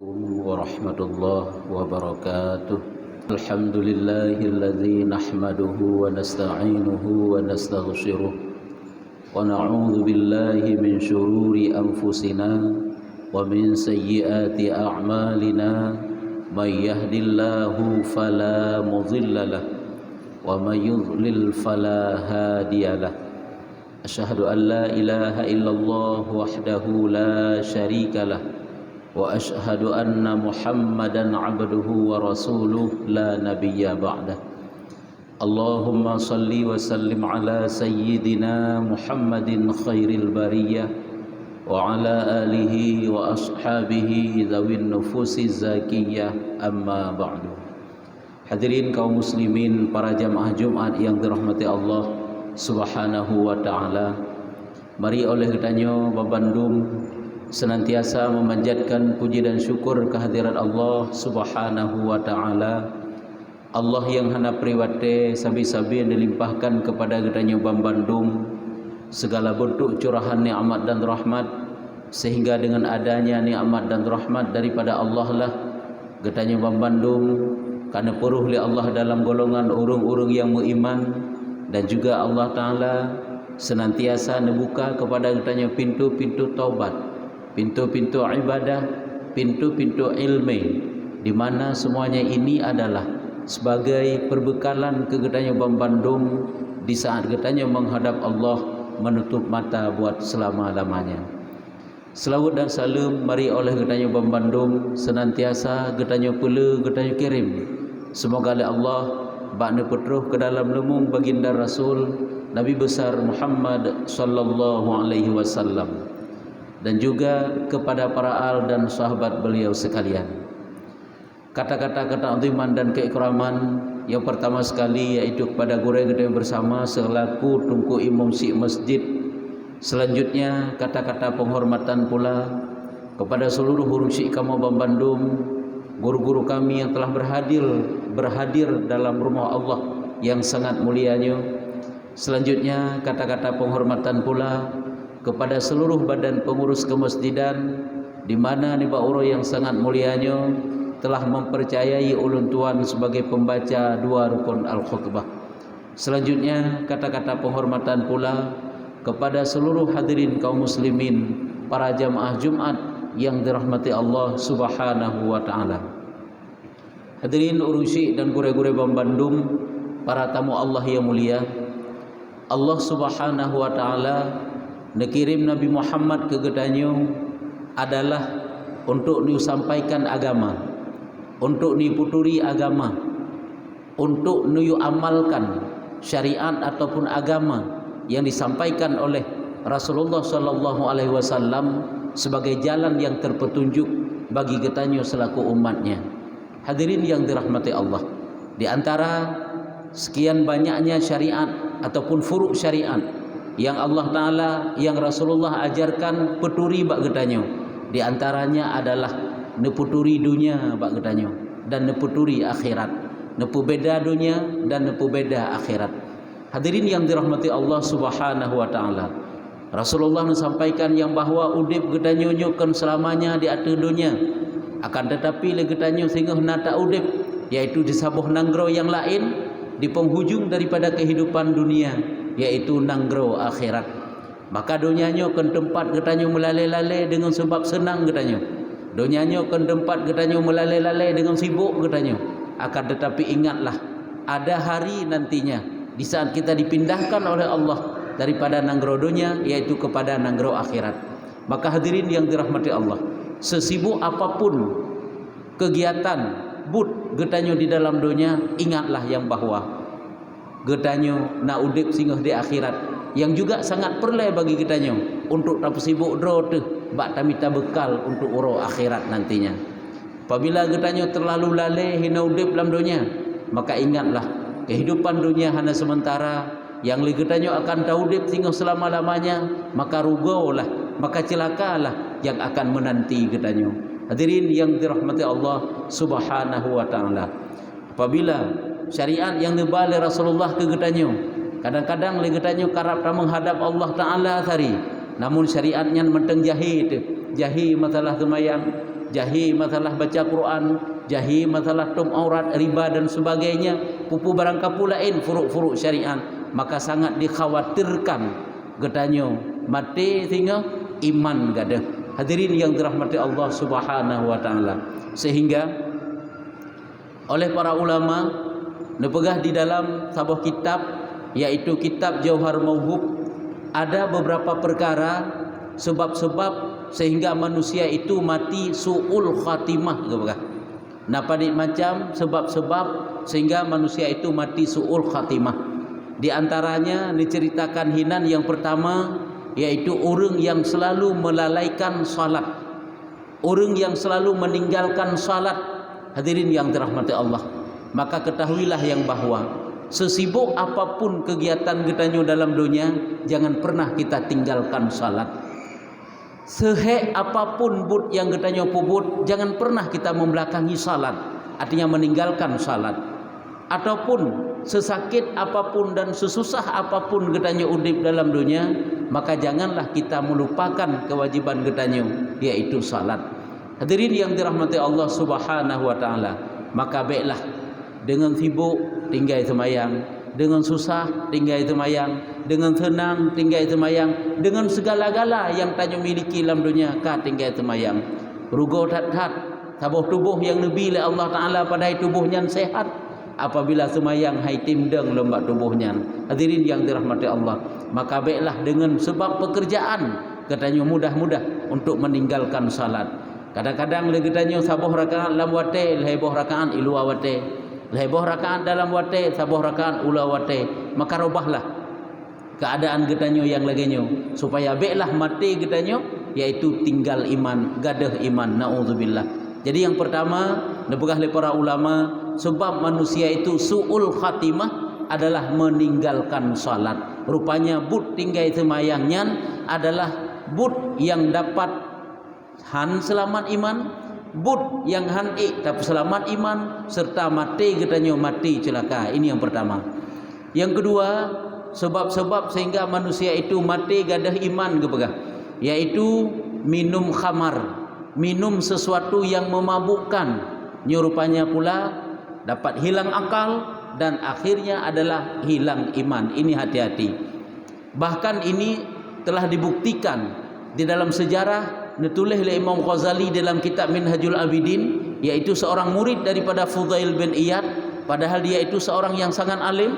ورحمة الله وبركاته. الحمد لله الذي نحمده ونستعينه ونستغفره ونعوذ بالله من شرور أنفسنا ومن سيئات أعمالنا. من يهد الله فلا مضل له ومن يضلل فلا هادي له. أشهد أن لا إله إلا الله وحده لا شريك له وأشهد أن محمدا عبده ورسوله لا نبي بعده. اللهم صل وسلم على سيدنا محمد خير البرية وعلى آله وأصحابه ذوي النفوس الزكية. أما بعد. Hadirin kaum muslimin, para jamaah Jumat yang dirahmati Allah Subhanahu wa taala. Mari oleh katanya babandum senantiasa memanjatkan puji dan syukur kehadirat Allah Subhanahu wa taala. Allah yang hana priwate sabi-sabi yang dilimpahkan kepada katanya Bambandung segala bentuk curahan nikmat dan rahmat, sehingga dengan adanya nikmat dan rahmat daripada Allah lah katanya Bambandung karena peruh li Allah dalam golongan urung-urung yang beriman, dan juga Allah taala senantiasa membuka kepada katanya pintu-pintu taubat, pintu-pintu ibadah, pintu-pintu ilmu, di mana semuanya ini adalah sebagai perbekalan ke getanya Bambandung di saat getanya menghadap Allah, menutup mata buat selama-lamanya. Selawat dan salam mari oleh getanya Bambandung senantiasa getanya pula getanya kirim. Semoga oleh Allah bakna petruh ke dalam lemung baginda Rasul Nabi besar Muhammad sallallahu alaihi wasallam, dan juga kepada para al dan sahabat beliau sekalian. Kata-kata ketakziman dan keikraman yang pertama sekali yaitu kepada guru kita bersama selaku tungku imam si masjid. Selanjutnya kata-kata penghormatan pula kepada seluruh huruf si kamu Bambandung, guru-guru kami yang telah berhadir dalam rumah Allah yang sangat mulianya. Selanjutnya kata-kata penghormatan pula kepada seluruh badan pengurus kemasjidan, di mana Niba Uro yang sangat mulianya telah mempercayai ulun tuan sebagai pembaca dua rukun al-khutbah. Selanjutnya kata-kata penghormatan pula kepada seluruh hadirin kaum muslimin, para jamaah Jumat yang dirahmati Allah Subhanahu wa taala. Hadirin urusi dan gure-gure Bambandung, para tamu Allah yang mulia. Allah Subhanahu wa taala nakirim Nabi Muhammad ke gedanyo adalah untuk ni sampaikan agama, untuk ni puturi agama, untuk ni amalkan syariat ataupun agama yang disampaikan oleh Rasulullah sallallahu alaihi wasallam sebagai jalan yang terpetunjuk bagi getanyo selaku umatnya. Hadirin yang dirahmati Allah, di antara sekian banyaknya syariat ataupun furuk syariat yang Allah taala yang Rasulullah ajarkan peturi bak getanyo, di antaranya adalah neputuri dunia bak getanyo dan neputuri akhirat, nepu beda dunia dan nepu beda akhirat. Hadirin yang dirahmati Allah Subhanahu wa taala, Rasulullah menyampaikan yang bahawa udip getanyo nyokan selamanya di atas dunia, akan tetapi le getanyo sehingga nata udip, yaitu di sabuh nanggro yang lain di penghujung daripada kehidupan dunia, yaitu nanggro akhirat. Maka dunianyo kan tempat getanyo melalai-lalai dengan sebab senang getanyo, dunianyo kan tempat getanyo melalai-lalai dengan sibuk getanyo. Akan tetapi ingatlah ada hari nantinya di saat kita dipindahkan oleh Allah daripada nanggro dunia yaitu kepada nanggro akhirat. Maka hadirin yang dirahmati Allah, sesibuk apapun kegiatan but getanyo di dalam dunia, ingatlah yang bahawa getanyo na udip singgah di akhirat, yang juga sangat perlu bagi getanyo untuk tak sibuk dro tu bak tamita bekal untuk uro akhirat nantinya. Apabila getanyo terlalu lalai hina udip dalam dunia, maka ingatlah kehidupan dunia hanya sementara, yang getanyo akan taudip singgah selama-lamanya, maka rugolah, maka celakalah yang akan menanti getanyo. Hadirin yang dirahmati Allah Subhanahu wa taala, apabila syariat yang dibalik Rasulullah ke getanyo, kadang-kadang le getanyo karap menghadap Allah taala tadi, namun syariatnya menteng jahi masalah semayang, jahil masalah baca Quran, jahil masalah tum aurat, riba dan sebagainya, pupu barang kapu lain furuk-furuk syariat, maka sangat dikhawatirkan getanyo mati sehingga iman gadah. Hadirin yang dirahmati Allah Subhanahu wa taala. Sehingga oleh para ulama nepegah di dalam sebuah kitab, yaitu kitab Jauhar Mauhub, ada beberapa perkara sebab-sebab sehingga manusia itu mati su'ul khatimah kepada. Napa di macam sebab-sebab sehingga manusia itu mati su'ul khatimah. Di antaranya diceritakan hinan yang pertama, yaitu orang yang selalu melalaikan salat, orang yang selalu meninggalkan salat. Hadirin yang dirahmati Allah, maka ketahuilah yang bahwa sesibuk apapun kegiatan kita dalam dunia, jangan pernah kita tinggalkan salat. Sehek apapun but yang kita pubut, jangan pernah kita membelakangi salat, artinya meninggalkan salat. Ataupun sesakit apapun dan sesusah apapun kita udip dalam dunia, maka janganlah kita melupakan kewajiban kita, yaitu salat. Hadirin yang dirahmati Allah Subhanahu wa taala, maka baiklah dengan sibuk tinggal semayang, dengan susah tinggal semayang, dengan senang tinggal semayang, dengan segala-gala yang tanyo miliki dalam dunia ka tinggal semayang. Rugo tat-tat sabuh tubuh yang lebih oleh Allah taala padai tubuhnya sehat apabila semayang hai timdeng lembak tubuhnya. Hadirin yang dirahmati Allah, maka baiklah dengan sebab pekerjaan katanya mudah-mudah untuk meninggalkan salat. Kadang-kadang lagi tanya sabuh rakaat dalam wate, leboh rakaat iluwa wate, leboh rakaat dalam wate, sabuh rakaat ula wate, maka robahlah keadaan getanyo yang laginyo supaya baiklah mati getanyo, yaitu tinggal iman, gadah iman, naudzubillah. Jadi yang pertama dibegah oleh para ulama, sebab manusia itu su'ul khatimah adalah meninggalkan salat. Rupanya but tinggal semayangnya adalah but yang dapat han selamat iman, but yang han tapi selamat iman, serta mati getanyo mati celaka. Ini yang pertama. Yang kedua, sebab-sebab sehingga manusia itu mati gadah iman kepegah, yaitu minum khamar, minum sesuatu yang memabukkan, nyurupanya pula dapat hilang akal dan akhirnya adalah hilang iman. Ini hati-hati. Bahkan ini telah dibuktikan di dalam sejarah, ditulis oleh Imam Ghazali dalam kitab Minhajul Abidin, yaitu seorang murid daripada Fudail bin Iyad, padahal dia itu seorang yang sangat alim,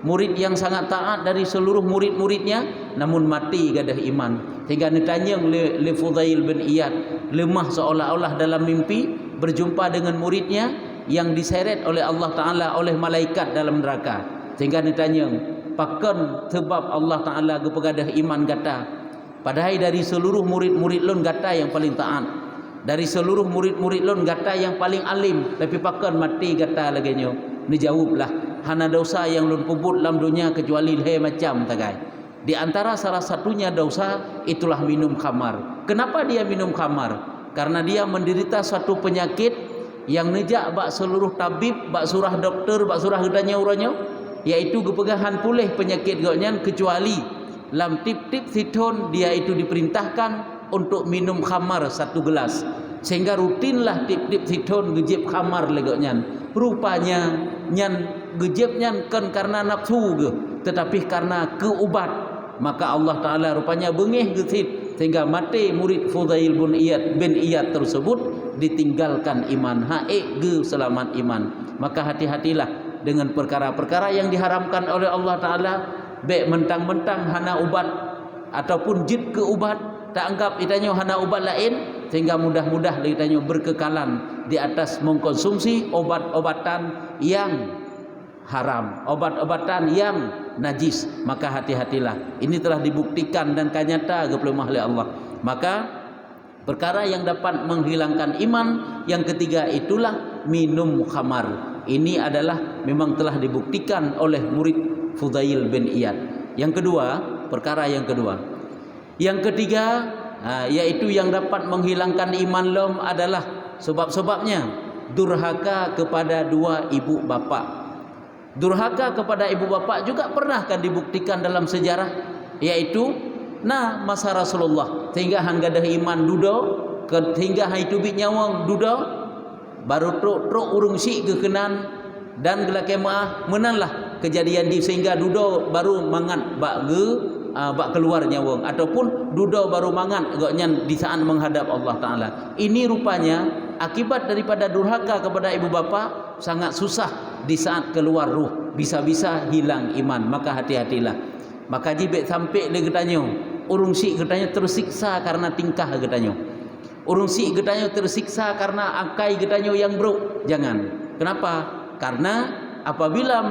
murid yang sangat taat dari seluruh murid-muridnya, namun mati gadah iman. Sehingga ditanya oleh Fudail bin Iyad, lemah seolah-olah dalam mimpi berjumpa dengan muridnya yang diseret oleh Allah Ta'ala oleh malaikat dalam neraka. Sehingga ditanya, pakan sebab Allah Ta'ala gepegadah iman kata, padahal dari seluruh murid-murid lun gata yang paling taat, dari seluruh murid-murid lun gata yang paling alim, tapi pakan mati gata laginyo. Dijawablah, hana dosa yang lun pubut dalam dunia kecuali he macam tagai. Di antara salah satunya dosa itulah minum khamar. Kenapa dia minum khamar? Karena dia menderita suatu penyakit yang nejak bak seluruh tabib, bak surah doktor, bak surah gedanya uranya, yaitu kepegahan pulih penyakit gaunya, kecuali lam tip-tip siton dia itu diperintahkan untuk minum khamar 1 gelas, sehingga rutinlah tip-tip siton gejib khamar legoknya. Rupanya nyan gejibnya kan karena nafsu ge, tetapi karena keubat. Maka Allah Ta'ala rupanya bengih gesit sehingga mati murid Fudail bin Iyad tersebut ditinggalkan iman, haik ge selamat iman. Maka hati-hatilah dengan perkara-perkara yang diharamkan oleh Allah Ta'ala. Baik mentang-mentang hana ubat ataupun jid ke ubat, tak anggap itanya hana ubat lain, sehingga mudah-mudah itanya berkekalan di atas mengkonsumsi obat-obatan yang haram, obat-obatan yang najis. Maka hati-hatilah. Ini telah dibuktikan dan kanyata gepelemah oleh Allah. Maka perkara yang dapat menghilangkan iman yang ketiga itulah minum khamar. Ini adalah memang telah dibuktikan oleh murid Fudail bin Iyad. Yang kedua, perkara yang kedua. Yang ketiga, yaitu yang dapat menghilangkan iman lom adalah sebab-sebabnya durhaka kepada dua ibu bapa. Durhaka kepada ibu bapa juga pernah kan dibuktikan dalam sejarah, yaitu masa Rasulullah sehingga hanggadah iman dudo hingga hai tubik nyawang duda baru truk urung si kekenan dan gelak kemah menanlah kejadian di sehingga duda baru mangan bak keluar nyawang ataupun duda baru mangan agaknya di saat menghadap Allah Ta'ala. Ini rupanya akibat daripada durhaka kepada ibu bapa sangat susah di saat keluar ruh, bisa-bisa hilang iman. Maka hati-hatilah. Maka jibek sampai dia getanyo urung si getanyo tersiksa karena tingkah getanyo, urung si getanyo tersiksa karena akai getanyo yang buruk. Jangan. Kenapa? Karena apabila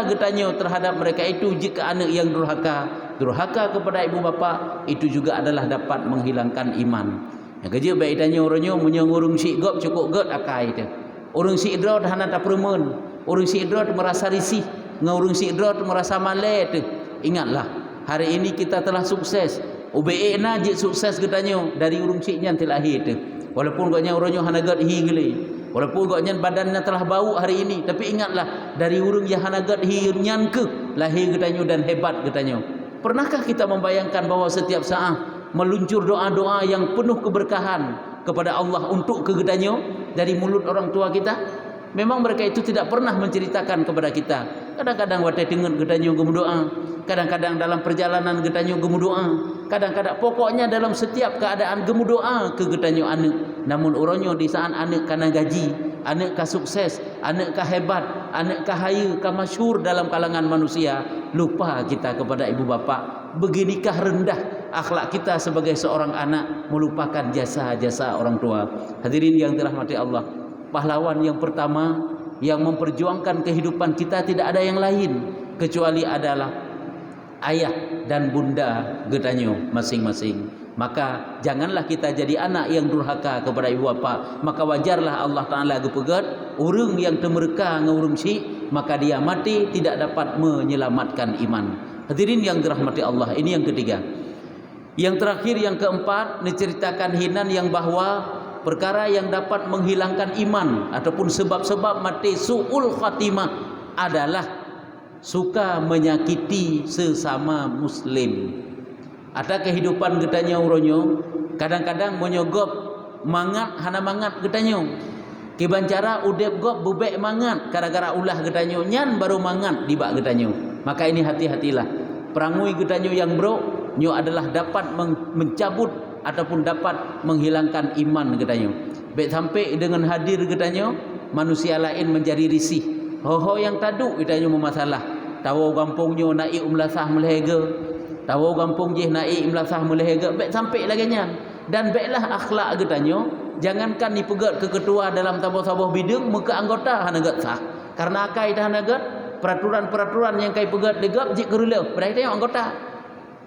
getanyo terhadap mereka itu jika anak yang durhaka kepada ibu bapa itu juga adalah dapat menghilangkan iman. Yang kerja baik tanya orangnya menyengurung si gop cukup got akai itu. Urung si idra hana tak permen, urung si idra merasa risih, ngurung si idra merasa malet tu. Ingatlah, hari ini kita telah sukses. UBE na je sukses getanyo dari urung si nyan telahir tu. Walaupun gotnya orangnya hana got hi geli. Walaupun gotnya badannya telah bau hari ini, tapi ingatlah dari urung yang hana got hi nyan ke lahir getanyo dan hebat getanyo. Pernahkah kita membayangkan bahwa setiap saat meluncur doa-doa yang penuh keberkahan kepada Allah untuk kegedanyo dari mulut orang tua kita? Memang mereka itu tidak pernah menceritakan kepada kita. Kadang-kadang watai dengar gedanyo gemu doa, kadang-kadang dalam perjalanan gedanyo gemu doa, kadang-kadang pokoknya dalam setiap keadaan gemu doa ke gedanyo anak. Namun orangnya di saat anak kana gaji, anak ka sukses, anak ka hebat, anak ka haya, ka masyhur dalam kalangan manusia, lupa kita kepada ibu bapa. Beginikah rendah akhlak kita sebagai seorang anak melupakan jasa-jasa orang tua. Hadirin yang dirahmati Allah, pahlawan yang pertama yang memperjuangkan kehidupan kita tidak ada yang lain kecuali adalah ayah dan bunda getanyo masing-masing. Maka janganlah kita jadi anak yang durhaka kepada ibu bapa. Maka wajarlah Allah Ta'ala gepegat urang yang temerka ngurung si, maka dia mati tidak dapat menyelamatkan iman. Hadirin yang dirahmati Allah, ini yang ketiga. Yang terakhir, yang keempat, diceritakan hinan yang bahwa perkara yang dapat menghilangkan iman ataupun sebab-sebab mati su'ul khatimah adalah suka menyakiti sesama muslim. Ada kehidupan getanya uronyo, kadang-kadang menyogop mangat hana mangat getanyo. Kibancara udep gop bubek mangat gara-gara ulah getanyo nyan baru mangat dibak getanyo. Maka ini hati-hatilah. Perangui getanyo yang bro nyo adalah dapat mencabut ataupun dapat menghilangkan iman getanyo. Baik sampai dengan hadir getanyo manusia lain menjadi risih. Ho yang tadu getanyo memasalah. Tahu kampungnya naik umlasah melehega. Tahu kampung je naik umlasah melehega. Baik sampai lagi nyan. Dan baiklah akhlak getanyo. Jangankan dipegat ke ketua dalam tabuh-tabuh bidung muka anggota hanagat sah. Karena akai dah hanagat peraturan-peraturan yang kai pegat degap jik keruleuh. Berarti tengok anggota.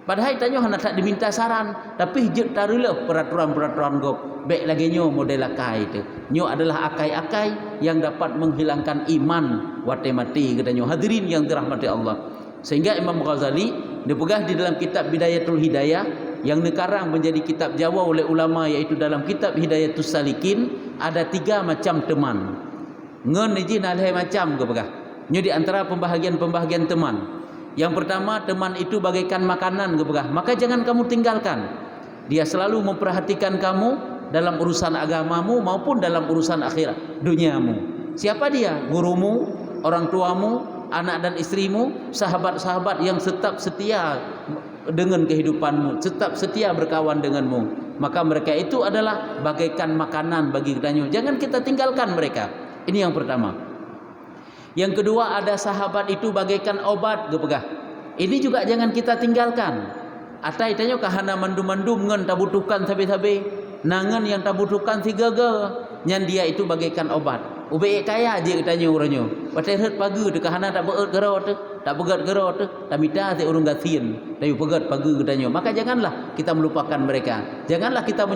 Padahal tanya hana tak diminta saran, tapi jik taruleuh peraturan-peraturan gop. Baik lagi nyo model akai itu. Nyo adalah akai-akai yang dapat menghilangkan iman wate mati katanya. Hadirin yang dirahmati Allah. Sehingga Imam Ghazali dipegah di dalam kitab Bidayatul Hidayah yang sekarang menjadi kitab Jawa oleh ulama, yaitu dalam kitab Hidayatus Salikin ada 3 macam teman. Ngen izin alai macam ke begah. Nyo di antara pembahagian-pembahagian teman. Yang pertama, teman itu bagaikan makanan ke begah. Maka jangan kamu tinggalkan. Dia selalu memperhatikan kamu dalam urusan agamamu maupun dalam urusan akhirat duniamu. Siapa dia? Gurumu, orang tuamu, anak dan istrimu, sahabat-sahabat yang tetap setia dengan kehidupanmu, tetap setia berkawan denganmu. Maka mereka itu adalah bagaikan makanan bagi kita. Jangan kita tinggalkan mereka. Ini yang pertama. Yang kedua, ada sahabat itu bagaikan obat gepegah. Ini juga jangan kita tinggalkan. Atai tanya kahana mandum-mandum ngan tabutukan sabe-sabe, nangan yang tabutukan si gagal, nyan dia itu bagaikan obat. Ube kaya je tanya orangnya. Patai het pagi de kahana tak beut gero tu, tak begat gero tu, tamita te urang gatin, tapi begat pagi katanya. Maka janganlah kita melupakan mereka. Janganlah kita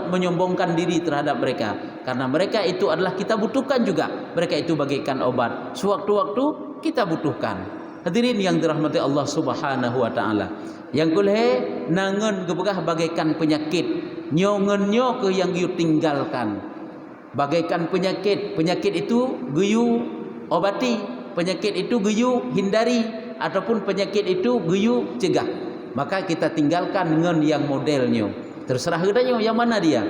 menyombongkan diri terhadap mereka, karena mereka itu adalah kita butuhkan juga. Mereka itu bagaikan obat. Sewaktu-waktu kita butuhkan. Hadirin yang dirahmati Allah Subhanahu wa taala. Yang kulhe nangan gebegah bagaikan penyakit. Nyongen-nyo ke yang you tinggalkan. Bagaikan penyakit. Penyakit itu geyu obati, penyakit itu geyu hindari, ataupun penyakit itu geyu cegah. Maka kita tinggalkan dengan yang modelnya. Terserah katanya yang mana dia.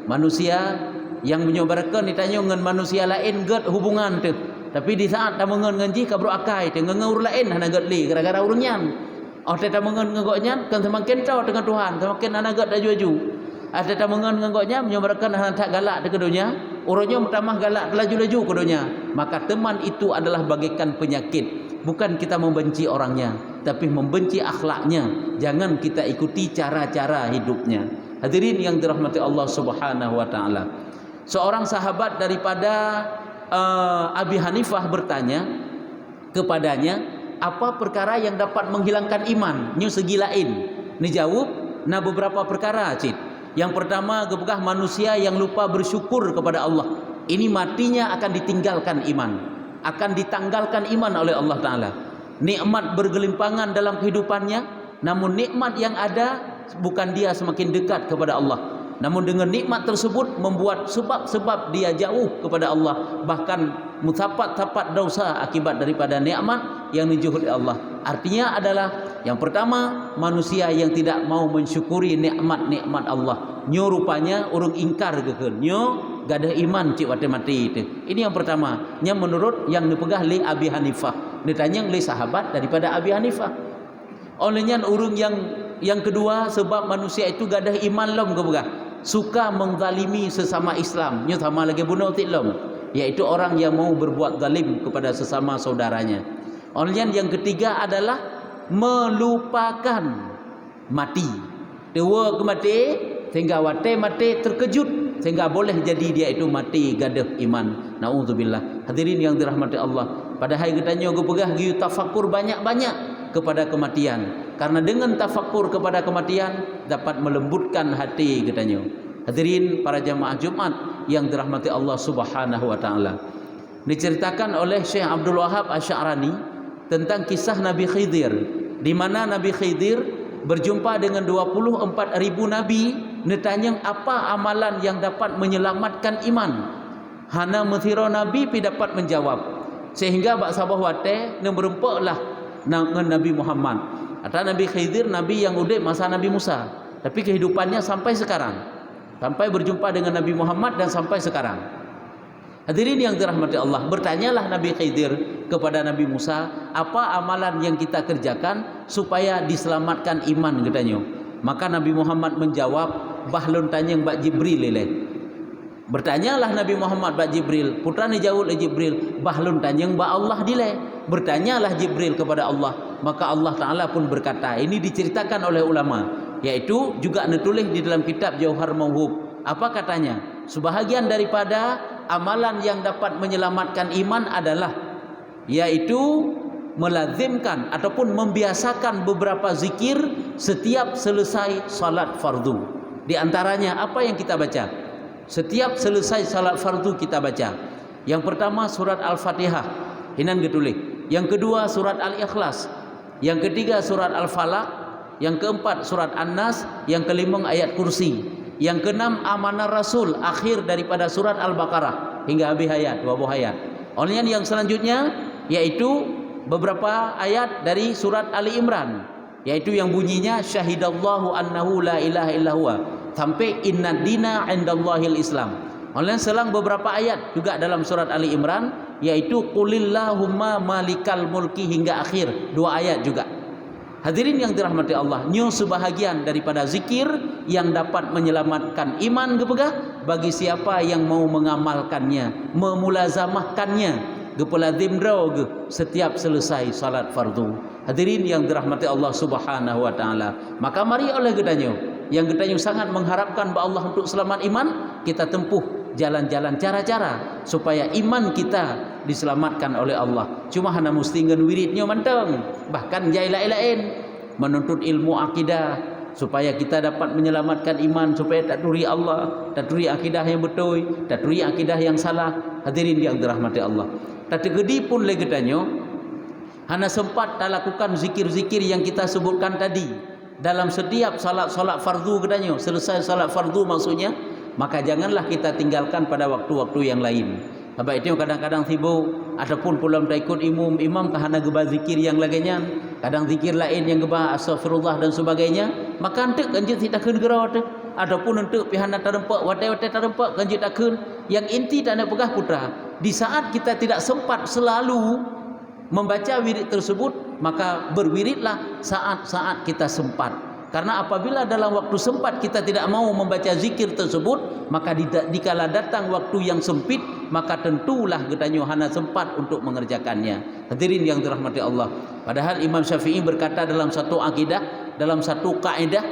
Manusia yang menyobarkan ditanya dengan manusia lain get hubungan tu. Tapi di saat tamungan nganji kabro akai tu ngeur lain hana get li gara-gara urunyan. Oh teta mengen ngagoknya kan semakin tahu dengan Tuhan, semakin anagat aju-aju. Ada tamungan ngagoknya menyobarkan hana tak galak dekat dunia, urunnya pertama galak laju-laju ke dunia. Maka teman itu adalah bagaikan penyakit. Bukan kita membenci orangnya, tapi membenci akhlaknya. Jangan kita ikuti cara-cara hidupnya. Hadirin yang dirahmati Allah Subhanahu wa taala. Seorang sahabat daripada Abi Hanifah bertanya kepadanya, apa perkara yang dapat menghilangkan iman? Nyu segi lain. Ni jawab, nah beberapa perkara, cik. Yang pertama, gebegah manusia yang lupa bersyukur kepada Allah. Ini matinya akan ditinggalkan iman. Akan ditanggalkan iman oleh Allah Ta'ala. Nikmat bergelimpangan dalam kehidupannya, namun nikmat yang ada bukan dia semakin dekat kepada Allah. Namun dengan nikmat tersebut membuat sebab-sebab dia jauh kepada Allah. Bahkan mutapat-tapat dosa akibat daripada nikmat yang dijuhud Allah. Artinya adalah yang pertama, manusia yang tidak mau mensyukuri nikmat-nikmat Allah. Nyo rupanya urung ingkar ke nyo gadah iman cik wate mati itu. Ini yang pertama. Yang menurut yang dipegah li Abi Hanifah. Ditanya oleh sahabat daripada Abi Hanifah. Olehnya urung yang kedua, sebab manusia itu gadah iman lom ke begah. Suka menzalimi sesama Islam. Nyo sama lagi bunuh tiklom. Yaitu orang yang mau berbuat zalim kepada sesama saudaranya. Olehnya yang ketiga adalah melupakan mati. Dewa ke mati sehingga wate mati terkejut sehingga boleh jadi dia itu mati gadah iman. Nauzubillah. Hadirin yang dirahmati Allah. Padahal katanya go pegah gi tafakkur banyak-banyak kepada kematian. Karena dengan tafakkur kepada kematian dapat melembutkan hati katanya. Hadirin para jamaah Jumat yang dirahmati Allah Subhanahu wa taala. Diceritakan oleh Syekh Abdul Wahab Asy'arani tentang kisah Nabi Khidir, di mana Nabi Khidir berjumpa dengan 24.000 nabi, ditanya apa amalan yang dapat menyelamatkan iman. Hana methiro nabi pi dapat menjawab. Sehingga bak sabah wate ne berempaklah dengan Nabi Muhammad. Atau Nabi Khidir nabi yang udah masa Nabi Musa, tapi kehidupannya sampai sekarang. Sampai berjumpa dengan Nabi Muhammad dan sampai sekarang. Hadirin yang dirahmati Allah, bertanyalah Nabi Khidir kepada Nabi Musa, apa amalan yang kita kerjakan supaya diselamatkan iman katanya. Maka Nabi Muhammad menjawab, bahlun tanya Mbak Jibril lele. Bertanyalah Nabi Muhammad Mbak Jibril, putra ni jawab oleh Jibril, bahlun tanya Mbak Allah dile. Bertanyalah Jibril kepada Allah, maka Allah Ta'ala pun berkata, ini diceritakan oleh ulama, yaitu juga ditulis di dalam kitab Jauhar Mauhub. Apa katanya? Sebahagian daripada amalan yang dapat menyelamatkan iman adalah yaitu melazimkan ataupun membiasakan beberapa zikir setiap selesai salat fardu. Di antaranya apa yang kita baca? Setiap selesai salat fardu kita baca. Yang pertama surat Al-Fatihah, hinan getulis. Yang kedua surat Al-Ikhlas. Yang ketiga surat Al-Falaq. Yang keempat surat An-Nas. Yang kelima ayat kursi. Yang keenam amanah Rasul, akhir daripada surat Al-Baqarah hingga habis ayat, 20 ayat. Olehnya yang selanjutnya yaitu beberapa ayat dari surat Ali Imran, yaitu yang bunyinya syahidallahu annahu la ilaha illahuwa sampai inna dina indallahil Islam. Olehnya selang beberapa ayat juga dalam surat Ali Imran, yaitu qulillahumma malikal mulki hingga akhir, 2 ayat juga. Hadirin yang dirahmati Allah, nyu sebahagian daripada zikir yang dapat menyelamatkan iman gepegah bagi siapa yang mau mengamalkannya, memulazamahkannya, gepelazim ge setiap selesai salat fardu. Hadirin yang dirahmati Allah Subhanahu wa taala. Maka mari oleh gedanyo yang gedanyo sangat mengharapkan bahwa Allah untuk selamat iman, kita tempuh jalan-jalan cara-cara supaya iman kita diselamatkan oleh Allah. Cuma hana mesti ngan wiridnya manteng, bahkan jai lain-lain menuntut ilmu akidah supaya kita dapat menyelamatkan iman, supaya tak turi Allah, tak turi akidah yang betul, tak turi akidah yang salah. Hadirin yang dirahmati Allah, tak tegedi pun lagi tanyo hana sempat tak lakukan zikir-zikir yang kita sebutkan tadi dalam setiap salat fardu katanya. Selesai salat fardu maksudnya, maka janganlah kita tinggalkan pada waktu-waktu yang lain. Sebab itu kadang-kadang sibuk ataupun pulang tak ikut imam kahana gebah zikir yang lainnya, kadang zikir lain yang gebah astagfirullah dan sebagainya, maka antek anjir tidak keun gerot ataupun untuk pihana terempak watai-watai terempak ganjit takun yang inti tak nak pegah putra. Di saat kita tidak sempat selalu membaca wirid tersebut, maka berwiridlah saat-saat kita sempat. Karena apabila dalam waktu sempat kita tidak mau membaca zikir tersebut, maka dikala datang waktu yang sempit, maka tentulah gedanyo hana sempat untuk mengerjakannya. Hadirin yang dirahmati Allah. Padahal Imam Syafi'i berkata dalam satu akidah, dalam satu kaidah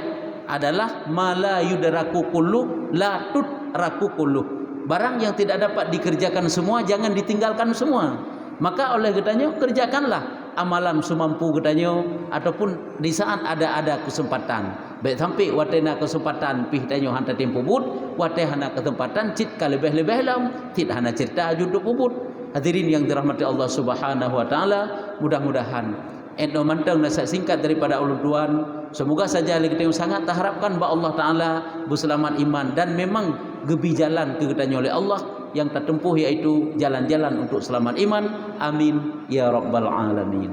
adalah mala yudraku kullu la tudraku kullu. Barang yang tidak dapat dikerjakan semua, jangan ditinggalkan semua. Maka oleh gedanyo kerjakanlah amalan semampu gedanyo, ataupun di saat ada kesempatan. Baik sampai watena kesempatan pih danyo hanta tempo but, watai hana kesempatan cit kalebeh-lebeh lam, cit hana cerita juduk ubut. Hadirin yang dirahmati Allah Subhanahu wa taala, mudah-mudahan endo mantang nasihat singkat daripada ulun tuan, semoga saja kita sangat harapkan bahwa Allah taala berselamat iman dan memang gebi jalan ke gedanyo oleh Allah yang tertempuh yaitu jalan-jalan untuk selamat iman. Amin ya rabbal alamin.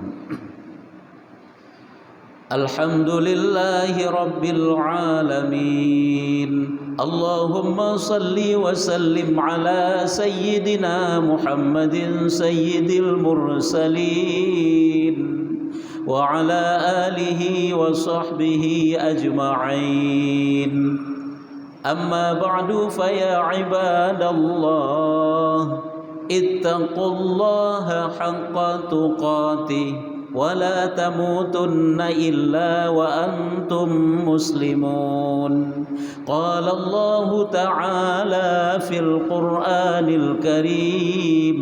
Alhamdulillahi rabbil alamin. Allahumma salli wa sallim ala sayyidina Muhammadin sayyidil mursalin wa ala alihi wa sahbihi ajma'in. أما بعد فيا عباد الله اتقوا الله حق تقاته ولا تموتن إلا وأنتم مسلمون. قال الله تعالى في القرآن الكريم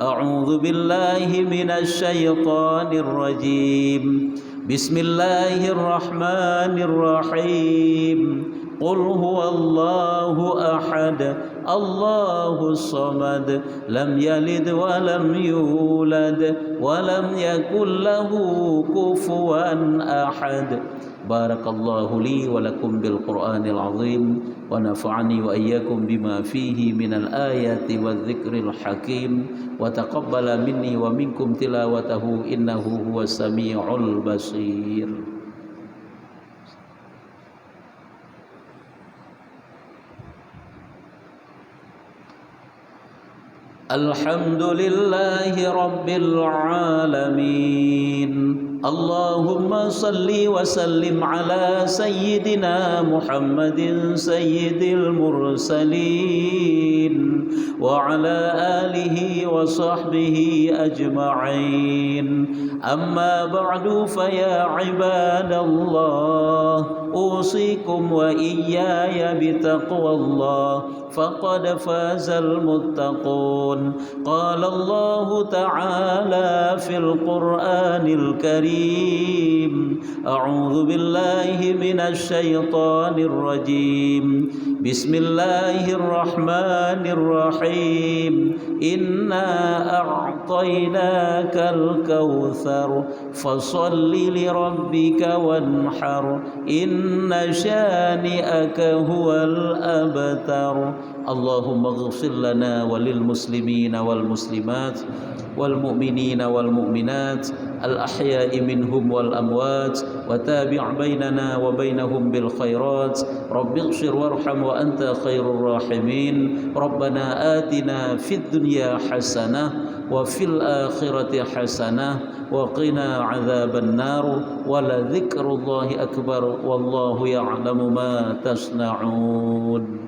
أعوذ بالله من الشيطان الرجيم بسم الله الرحمن الرحيم قل هو الله أحد الله الصمد لم يلد ولم يولد ولم يكن له كفوا أحد. بارك الله لي ولكم بالقرآن العظيم ونفعني وإياكم بما فيه من الآيات والذكر الحكيم وتقبل مني ومنكم تلاوته إنه هو السميع البصير. الحمد لله رب العالمين. اللهم صل وسلم على سيدنا محمد سيد المرسلين وعلى آله وصحبه أجمعين. أما بعد فيا عباد الله أوصيكم وإياي بتقوى الله فقد فاز المتقون. قال الله تعالى في القرآن الكريم أعوذ بالله من الشيطان الرجيم بسم الله الرحمن الرحيم إنا أعطيناك الكوثر فصل لربك وانحر إن شانئك هو الأبتر. اللهم اغفر لنا وللمسلمين والمسلمات والمؤمنين والمؤمنات الأحياء منهم والأموات وتابع بيننا وبينهم بالخيرات. رب اغفر وارحم وأنت خير الراحمين. ربنا آتنا في الدنيا حسنة وفي الآخرة حسنة وقنا عذاب النار ولذكر الله أكبر والله يعلم ما تصنعون.